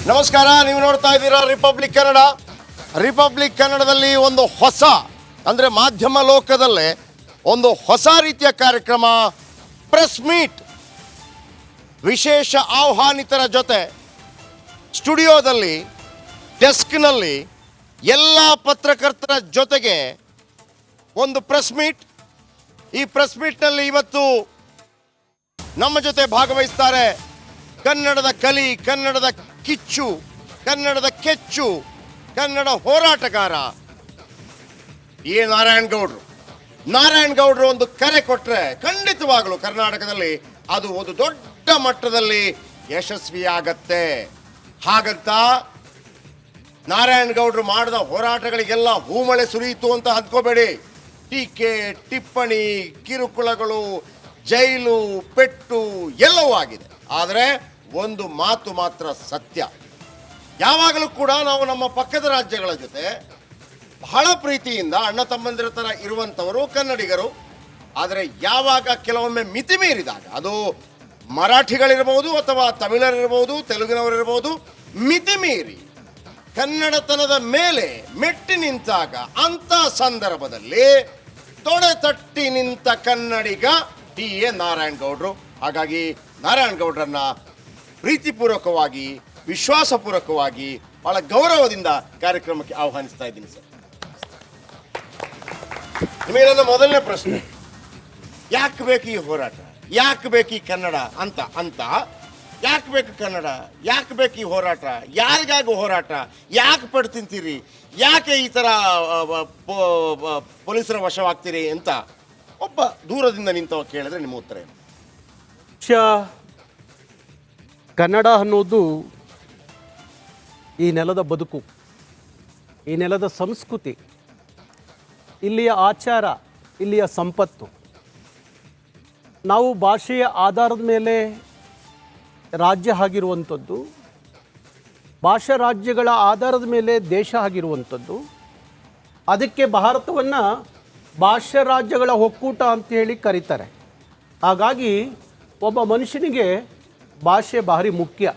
ನಮಸ್ಕಾರ, ನೀವು ನೋಡ್ತಾ ಇದ್ದೀರಾ ರಿಪಬ್ಲಿಕ್ ಕನ್ನಡ. ರಿಪಬ್ಲಿಕ್ ಕನ್ನಡದಲ್ಲಿ ಒಂದು ಹೊಸ ಅಂದರೆ ಮಾಧ್ಯಮ ಲೋಕದಲ್ಲೇ ಒಂದು ಹೊಸ ರೀತಿಯ ಕಾರ್ಯಕ್ರಮ, ಪ್ರೆಸ್ ಮೀಟ್. ವಿಶೇಷ ಆಹ್ವಾನಿತರ ಜೊತೆ ಸ್ಟುಡಿಯೋದಲ್ಲಿ, ಡೆಸ್ಕ್ನಲ್ಲಿ ಎಲ್ಲ ಪತ್ರಕರ್ತರ ಜೊತೆಗೆ ಒಂದು ಪ್ರೆಸ್ ಮೀಟ್. ಈ ಪ್ರೆಸ್ ಮೀಟ್ನಲ್ಲಿ ಇವತ್ತು ನಮ್ಮ ಜೊತೆ ಭಾಗವಹಿಸ್ತಾರೆ ಕನ್ನಡದ ಕಲಿ, ಕನ್ನಡದ ಕಿಚ್ಚು, ಕನ್ನಡದ ಕೆಚ್ಚು, ಕನ್ನಡ ಹೋರಾಟಗಾರ ನಾರಾಯಣ್ ಗೌಡ್ರು ಒಂದು ಕರೆ ಕೊಟ್ಟರೆ ಖಂಡಿತವಾಗಲೂ ಕರ್ನಾಟಕದಲ್ಲಿ ಅದು ಒಂದು ದೊಡ್ಡ ಮಟ್ಟದಲ್ಲಿ ಯಶಸ್ವಿಯಾಗತ್ತೆ. ಹಾಗಂತ ನಾರಾಯಣ್ ಗೌಡ್ರು ಮಾಡಿದ ಹೋರಾಟಗಳಿಗೆಲ್ಲ ಹೂಮಳೆ ಸುರಿಯಿತು ಅಂತ ಅಂದ್ಕೋಬೇಡಿ. ಟೀಕೆ, ಟಿಪ್ಪಣಿ, ಕಿರುಕುಳಗಳು, ಜೈಲು, ಪೆಟ್ಟು ಎಲ್ಲವೂ ಆಗಿದೆ. ಆದರೆ ಒಂದು ಮಾತು ಮಾತ್ರ ಸತ್ಯ, ಯಾವಾಗಲೂ ಕೂಡ ನಾವು ನಮ್ಮ ಪಕ್ಕದ ರಾಜ್ಯಗಳ ಜೊತೆ ಬಹಳ ಪ್ರೀತಿಯಿಂದ ಅಣ್ಣ ತಮ್ಮಂದಿರ ಥರ ಇರುವಂಥವರು ಕನ್ನಡಿಗರು. ಆದರೆ ಯಾವಾಗ ಕೆಲವೊಮ್ಮೆ ಮಿತಿ ಮೀರಿದಾಗ, ಅದು ಮರಾಠಿಗಳಿರ್ಬೋದು ಅಥವಾ ತಮಿಳರಿರ್ಬೋದು, ತೆಲುಗಿನವರಿರ್ಬೋದು, ಮಿತಿ ಮೀರಿ ಕನ್ನಡತನದ ಮೇಲೆ ಮೆಟ್ಟಿ ನಿಂತಾಗ ಅಂಥ ಸಂದರ್ಭದಲ್ಲಿ ತೊಡೆ ತಟ್ಟಿ ನಿಂತ ಕನ್ನಡಿಗ ಟಿ.ಎ. ನಾರಾಯಣ್ ಗೌಡ್ರು. ಹಾಗಾಗಿ ನಾರಾಯಣ್ ಗೌಡ್ರನ್ನ ಪ್ರೀತಿಪೂರ್ವಕವಾಗಿ, ವಿಶ್ವಾಸಪೂರ್ವಕವಾಗಿ, ಬಹಳ ಗೌರವದಿಂದ ಕಾರ್ಯಕ್ರಮಕ್ಕೆ ಆಹ್ವಾನಿಸ್ತಾ ಇದ್ದೀನಿ ಸರ್. ನಿಮಗೆ ನನ್ನ ಮೊದಲನೇ ಪ್ರಶ್ನೆ, ಯಾಕೆ ಬೇಕು ಈ ಹೋರಾಟ, ಯಾಕೆ ಬೇಕು ಈ ಕನ್ನಡ ಅಂತ ಯಾಕೆ ಬೇಕು ಕನ್ನಡ, ಯಾಕೆ ಬೇಕು ಈ ಹೋರಾಟ, ಯಾರಿಗಾಗಿ ಹೋರಾಟ, ಯಾಕೆ ಪಟ್ಟು ತಿಂತೀರಿ, ಯಾಕೆ ಈ ಥರ ಪೊಲೀಸರ ವಶವಾಗ್ತೀರಿ ಅಂತ ಒಬ್ಬ ದೂರದಿಂದ ನಿಂತವ ಕೇಳಿದ್ರೆ ನಿಮ್ಮ ಉತ್ತರ ಏನು? ಕನ್ನಡ ಅನ್ನೋದು ಈ ನೆಲದ ಬದುಕು, ಈ ನೆಲದ ಸಂಸ್ಕೃತಿ, ಇಲ್ಲಿಯ ಆಚಾರ, ಇಲ್ಲಿಯ ಸಂಪತ್ತು. ನಾವು ಭಾಷೆಯ ಆಧಾರದ ಮೇಲೆ ರಾಜ್ಯ ಆಗಿರುವಂಥದ್ದು, ಭಾಷಾ ರಾಜ್ಯಗಳ ಆಧಾರದ ಮೇಲೆ ದೇಶ ಆಗಿರುವಂಥದ್ದು. ಅದಕ್ಕೆ ಭಾರತವನ್ನು ಭಾಷಾ ರಾಜ್ಯಗಳ ಒಕ್ಕೂಟ ಅಂತೇಳಿ ಕರೀತಾರೆ. ಹಾಗಾಗಿ ಒಬ್ಬ ಮನುಷ್ಯನಿಗೆ ಭಾಷೆ ಭಾರಿ ಮುಖ್ಯ.